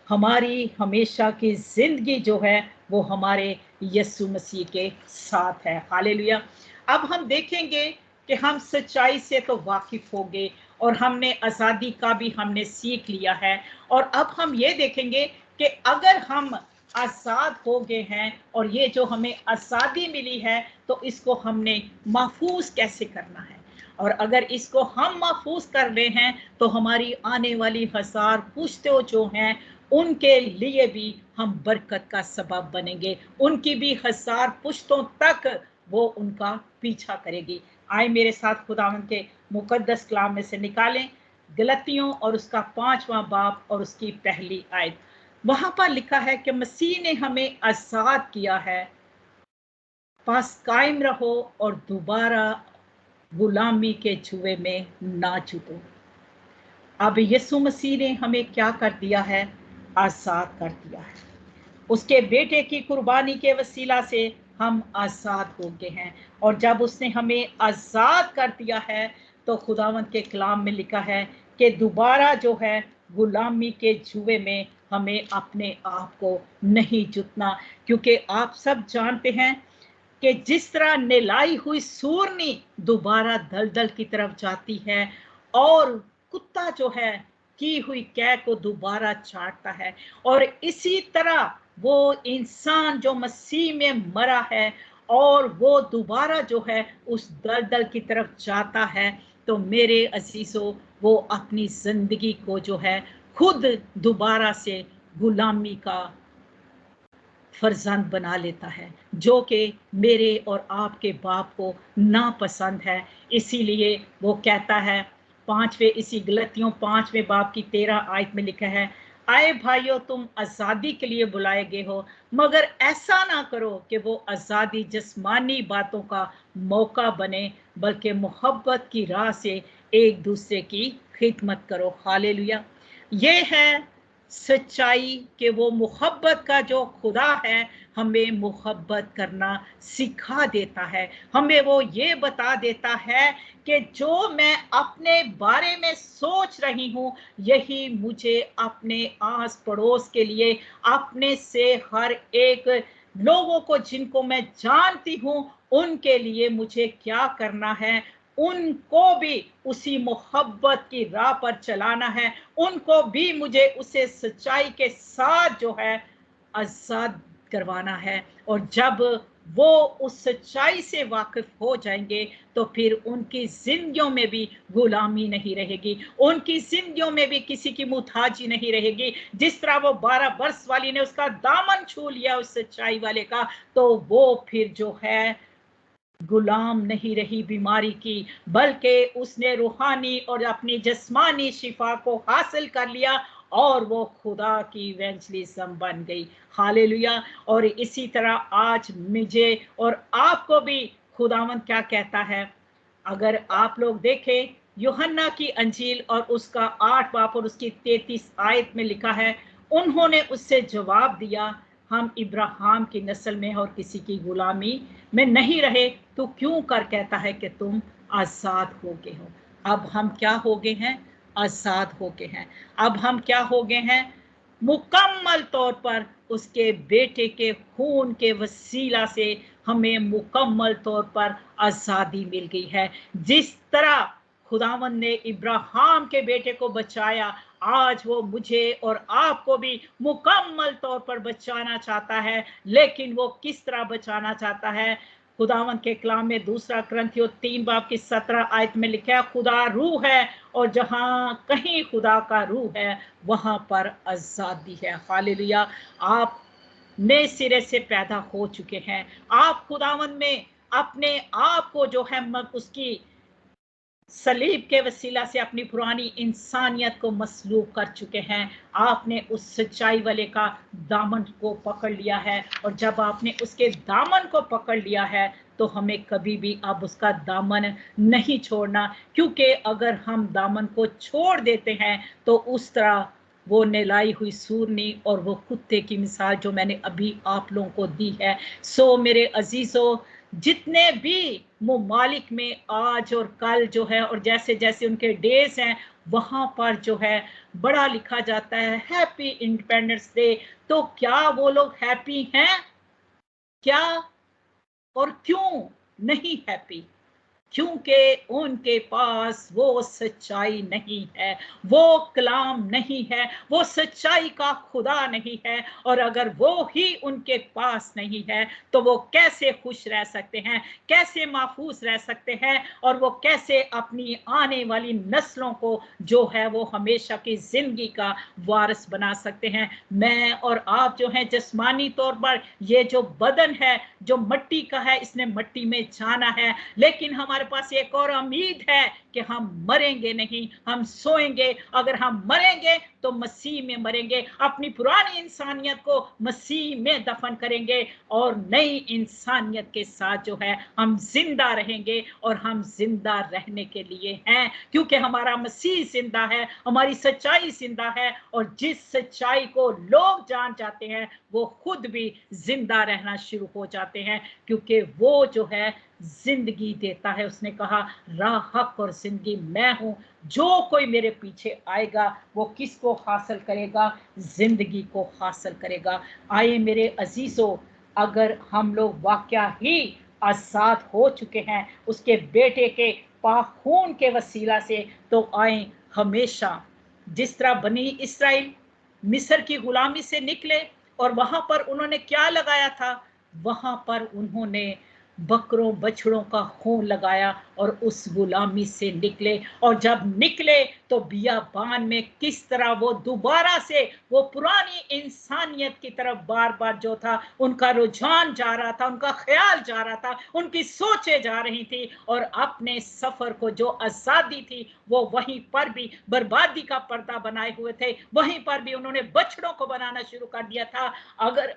हमारी हमेशा की जिंदगी जो है वो हमारे यीशु मसीह के साथ है। हालेलुया। अब हम देखेंगे कि हम सच्चाई से तो वाकिफ हो गए, और हमने आज़ादी का भी हमने सीख लिया है, और अब हम ये देखेंगे कि अगर हम आज़ाद हो गए हैं और ये जो हमें आज़ादी मिली है, तो इसको हमने महफूज कैसे करना है। और अगर इसको हम महफूज कर रहे हैं, तो हमारी आने वाली हजार पुश्तों जो हैं, उनके लिए भी हम बरकत का सबब बनेंगे, उनकी भी हजार पुश्तों तक वो उनका पीछा करेगी। आए मेरे साथ खुदावंद के मुकद्दस कलाम में से निकालें गलतियों और उसका 5वां बाब और उसकी पहली आयत। वहां पर लिखा है कि मसीह ने हमें आजाद किया है, पास कायम रहो और दोबारा गुलामी के जुए में ना छूटो। अब यीशु मसीह ने हमें क्या कर दिया है, आजाद कर दिया है। उसके बेटे की कुर्बानी के वसीला से हम आजाद हो गए हैं, और जब उसने हमें आजाद कर दिया है, तो खुदावंद के कलाम में लिखा है कि दोबारा जो है गुलामी के जुए में हमें अपने आप को नहीं जुटना। क्योंकि आप सब जानते हैं कि जिस तरह निलाई हुई सूरनी दोबारा दलदल की तरफ जाती है, और कुत्ता जो है की हुई कै को दोबारा चाटता है, और इसी तरह वो इंसान जो मसीह में मरा है और वो दोबारा जो है उस दलदल की तरफ जाता है, तो मेरे अजीजों, वो अपनी जिंदगी को जो है खुद दोबारा से गुलामी का फर्जंद बना लेता है, जो कि मेरे और आपके बाप को नापसंद है। इसीलिए वो कहता है, इसी गलतियों 5वें बाब की 13 आयत में लिखा है, आए भाइयों, तुम आज़ादी के लिए बुलाए गए हो, मगर ऐसा ना करो कि वो आज़ादी जिस्मानी बातों का मौका बने, बल्कि मोहब्बत की राह से एक दूसरे की खिदमत करो। हालेलुया। ये है सच्चाई के वो मोहब्बत का जो खुदा है हमें मोहब्बत करना सिखा देता है। हमें वो ये बता देता है कि जो मैं अपने बारे में सोच रही हूँ यही मुझे अपने आस पड़ोस के लिए, अपने से हर एक लोगों को जिनको मैं जानती हूँ उनके लिए मुझे क्या करना है, उनको भी उसी मोहब्बत की राह पर चलाना है, उनको भी मुझे उसे सच्चाई के साथ जो है आजाद करवाना है। और जब वो उस सच्चाई से वाकिफ हो जाएंगे तो फिर उनकी जिंदगियों में भी गुलामी नहीं रहेगी, उनकी जिंदगियों में भी किसी की मुताजी नहीं रहेगी। जिस तरह वो 12 वर्ष वाली ने उसका दामन छू लिया उस सच्चाई वाले का, तो वो फिर जो है गुलाम नहीं रही बीमारी की, बल्कि उसने रूहानी और अपनी जिस्मानी शिफा को हासिल कर लिया और वो खुदा की इवेंजलिज्म बन गई। हालेलुया। और इसी तरह आज मुझे और आपको भी खुदावंद क्या कहता है, अगर आप लोग देखें यूहन्ना की अंजील और उसका 8 बाब और उसकी 33 आयत में लिखा है, उन्होंने उससे जवाब दिया, हम इब्राहिम की नस्ल में और किसी की गुलामी में नहीं रहे, तो क्यों कर कहता है कि तुम आजाद हो गए हो। अब हम क्या हो गए हैं? आजाद हो गए हैं। अब हम क्या हो गए हैं? मुकम्मल तौर पर उसके बेटे के खून के वसीला से हमें मुकम्मल तौर पर आजादी मिल गई है। जिस तरह खुदावन ने इब्राहिम के बेटे को बचाया, आज वो मुझे और आपको भी मुकम्मल तौर पर बचाना चाहता है। लेकिन वो किस तरह बचाना चाहता है? खुदावन के कलाम में 2 कुरिन्थियों 3 बाब की 17 आयत में लिखा है, खुदा रूह है और जहां कहीं खुदा का रूह है वहां पर आजादी है। हालेलुया। आप नए सिरे से पैदा हो चुके हैं। आप खुदावन में अपने आप को जो है उसकी सलीब के वसीला से अपनी पुरानी इंसानियत को मसलूब कर चुके हैं। आपने उस सच्चाई वाले का दामन को पकड़ लिया है, और जब आपने उसके दामन को पकड़ लिया है तो हमें कभी भी अब उसका दामन नहीं छोड़ना, क्योंकि अगर हम दामन को छोड़ देते हैं तो उस तरह वो नहलाई हुई सूरनी और वो कुत्ते की मिसाल जो मैंने अभी आप लोगों को दी है। सो मेरे अजीजों, जितने भी मुमालिक में आज और कल जो है और जैसे जैसे उनके डेज हैं वहां पर जो है बड़ा लिखा जाता है हैप्पी इंडिपेंडेंस डे, तो क्या वो लोग हैप्पी हैं? क्या और क्यों नहीं हैप्पी? क्योंकि उनके पास वो सच्चाई नहीं है, वो कलाम नहीं है, वो सच्चाई का खुदा नहीं है। और अगर वो ही उनके पास नहीं है तो वो कैसे खुश रह सकते हैं, कैसे महफूज रह सकते हैं, और वो कैसे अपनी आने वाली नस्लों को जो है वो हमेशा की जिंदगी का वारिस बना सकते हैं। मैं और आप जो हैं जिस्मानी तौर पर ये जो बदन है जो मिट्टी का है, इसने मिट्टी में जाना है, लेकिन हमारे पास एक और उम्मीद है कि हम मरेंगे नहीं, हम सोएंगे। अगर हम मरेंगे तो मसीह में मरेंगे, अपनी पुरानी इंसानियत को मसीह में दफन करेंगे और नई इंसानियत के साथ जो है हम जिंदा रहेंगे। और हम जिंदा रहने के लिए हैं क्योंकि हमारा मसीह जिंदा है, हमारी सच्चाई जिंदा है, और जिस सच्चाई को लोग जान जाते हैं वो खुद भी जिंदा रहना शुरू हो जाते हैं, क्योंकि वो जो है जिंदगी देता है। उसने कहा राह, हक और जिंदगी मैं हूं, जो कोई मेरे पीछे आएगा वो किसको हासिल करेगा? जिंदगी को हासिल करेगा। आए मेरे अजीजों, अगर हम लोग वाकया ही आजाद हो चुके हैं उसके बेटे के पाक खून के वसीला से, तो आए हमेशा जिस तरह बनी इस्राइल मिस्र की गुलामी से निकले और वहां पर उन्होंने क्या लगाया था? वहां पर उन्होंने बकरों बछड़ों का खून लगाया और उस गुलामी से निकले। और जब निकले तो बियाबान में किस तरह वो दोबारा से वो पुरानी इंसानियत की तरफ बार बार जो था उनका रुझान जा रहा था, उनका ख्याल जा रहा था, उनकी सोचें जा रही थी, और अपने सफर को जो आजादी थी वो वहीं पर भी बर्बादी का पर्दा बनाए हुए थे, वहीं पर भी उन्होंने बछड़ों को बनाना शुरू कर दिया था। अगर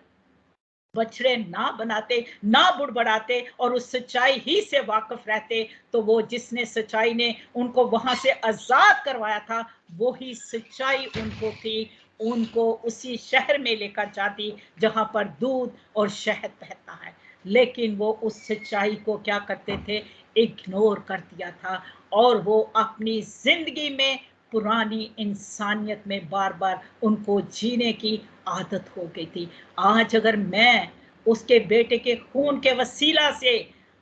बछड़े ना बनाते, ना बुड़बड़ाते और उस सच्चाई ही से वाकिफ रहते, तो वो जिसने सच्चाई ने उनको वहां से आजाद करवाया था वो ही सच्चाई उनको थी, उनको उसी शहर में लेकर जाती जहां पर दूध और शहद बहता है, लेकिन वो उस सच्चाई को क्या करते थे, इग्नोर कर दिया था, और वो अपनी जिंदगी में पुरानी इंसानियत में बार बार उनको जीने की आदत हो गई थी। आज अगर मैं उसके बेटे के खून के वसीला से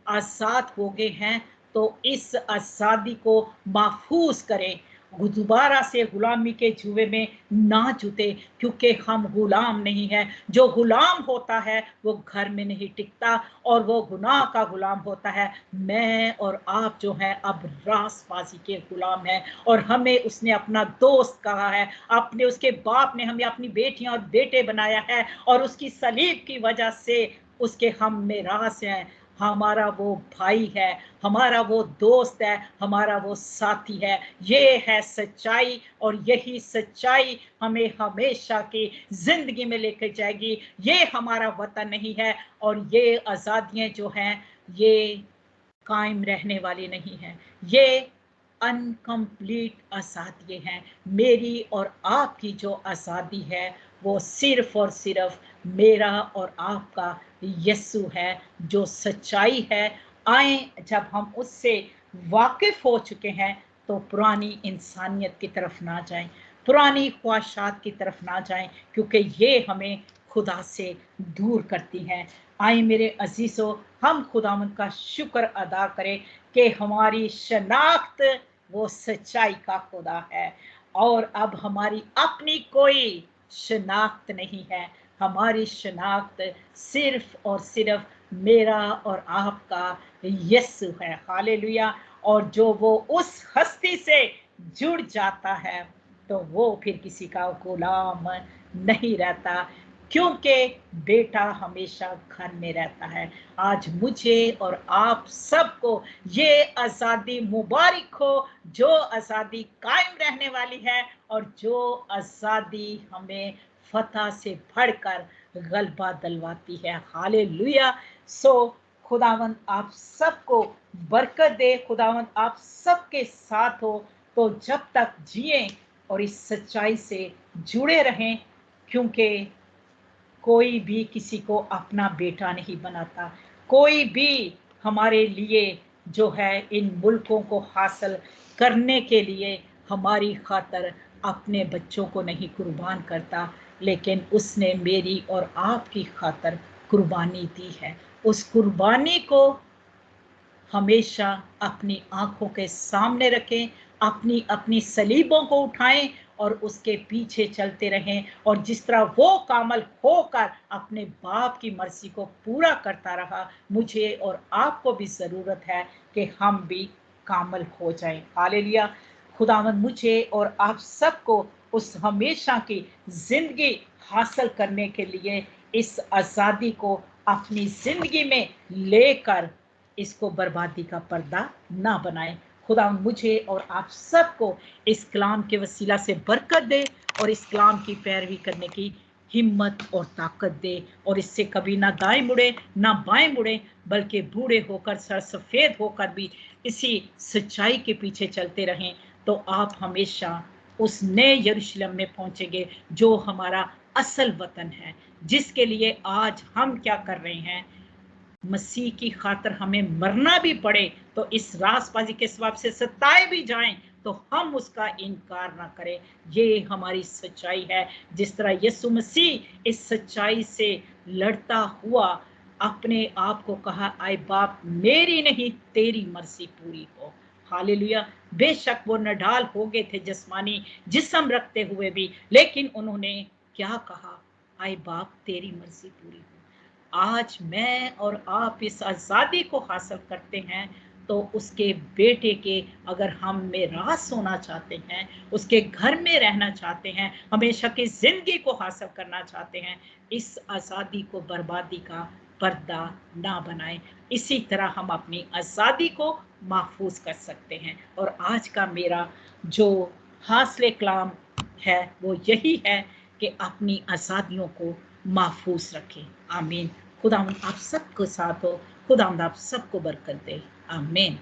आज़ाद हो गए हैं, तो इस आज़ादी को महफूज करें, दोबारा से गुलामी के जुए में ना जुटे, क्योंकि हम गुलाम नहीं हैं। जो गुलाम होता है वो घर में नहीं टिकता, और वो गुनाह का गुलाम होता है। मैं और आप जो हैं अब रासबाजी के गुलाम हैं, और हमें उसने अपना दोस्त कहा है, अपने उसके बाप ने हमें अपनी बेटियां और बेटे बनाया है, और उसकी सलीब की वजह से उसके हम में रास हैं। हमारा वो भाई है, हमारा वो दोस्त है, हमारा वो साथी है। ये है सच्चाई, और यही सच्चाई हमें हमेशा की जिंदगी में लेकर जाएगी। ये हमारा वतन नहीं है, और ये आज़ादियाँ जो हैं ये कायम रहने वाली नहीं है। ये अनकम्प्लीट आज़ादी हैं। मेरी और आपकी जो आज़ादी है वो सिर्फ और सिर्फ मेरा और आपका यीशु है, जो सच्चाई है। आए, जब हम उससे वाकिफ हो चुके हैं, तो पुरानी इंसानियत की तरफ ना जाएं, पुरानी ख्वाहिशात की तरफ ना जाएं, क्योंकि ये हमें खुदा से दूर करती हैं। आए मेरे अजीजों, हम खुदावंद का शुक्र अदा करें कि हमारी शनाख्त वो सच्चाई का खुदा है, और अब हमारी अपनी कोई शनाख्त नहीं है। हमारी शनाख्त सिर्फ और सिर्फ मेरा और आपका यीशु है। हालेलुया। और जो वो उस हस्ती से जुड़ जाता है, तो वो फिर किसी का गुलाम नहीं रहता, क्योंकि बेटा हमेशा घर में रहता है। आज मुझे और आप सबको ये आज़ादी मुबारक हो, जो आज़ादी कायम रहने वाली है, और जो आज़ादी हमें फतह से बढ़कर गलबा दिलवाती है। हालेलुया। सो खुदावंद आप सबको बरकत दे, खुदावंद आप सबके साथ हो। तो जब तक जिए और इस सच्चाई से जुड़े रहें, क्योंकि कोई भी किसी को अपना बेटा नहीं बनाता। कोई भी हमारे लिए जो है इन मुल्कों को हासिल करने के लिए हमारी खातर अपने बच्चों को नहीं कुर्बान करता, लेकिन उसने मेरी और आपकी खातर कुर्बानी दी है। उस कुर्बानी को हमेशा अपनी आंखों के सामने रखें, अपनी अपनी सलीबों को उठाएं और उसके पीछे चलते रहें। और जिस तरह वो कामल होकर अपने बाप की मर्जी को पूरा करता रहा, मुझे और आपको भी ज़रूरत है कि हम भी कामल हो जाएं। हालेलुया। खुदावंद मुझे और आप सबको उस हमेशा की जिंदगी हासिल करने के लिए इस आज़ादी को अपनी जिंदगी में लेकर इसको बर्बादी का पर्दा ना बनाए। खुदा मुझे और आप सबको इस कलाम के वसीला से बरकत दे, और इस कलाम की पैरवी करने की हिम्मत और ताकत दे, और इससे कभी ना दाएं मुड़े ना बाएं मुड़े, बल्कि बूढ़े होकर सर सफ़ेद होकर भी इसी सच्चाई के पीछे चलते रहें। तो आप हमेशा उस नए यरूशलेम में पहुंचेंगे जो हमारा असल वतन है, जिसके लिए आज हम क्या कर रहे हैं। मसीह की खातर हमें मरना भी पड़े, तो इस रासबाजी के स्वभाव से सताए भी जाएं, तो हम उसका इनकार ना करें। ये हमारी सच्चाई है। जिस तरह यीशु मसीह इस सच्चाई से लड़ता हुआ अपने आप को कहा, आए बाप मेरी नहीं तेरी मर्जी पूरी हो। हालेलुया। बेशक वो नडाल हो गए थे जिस्मानी जिस्म रखते हुए भी, लेकिन उन्होंने क्या कहा, आए बाप तेरी मर्जी पूरी हो। आज मैं और आप इस आज़ादी को हासिल करते हैं, तो उसके बेटे के अगर हम में रास होना चाहते हैं, उसके घर में रहना चाहते हैं, हमेशा की जिंदगी को हासिल करना चाहते हैं, इस आज़ादी को बर्बादी का पर्दा ना बनाएं। इसी तरह हम अपनी आज़ादी को महफूज कर सकते हैं। और आज का मेरा जो हासिल कलाम है वो यही है कि अपनी आज़ादियों को महफूज रखें। आमीन। खुदावंद आप सबको साथ हो, खुदावंद आप सबको बरकत दे। आमीन।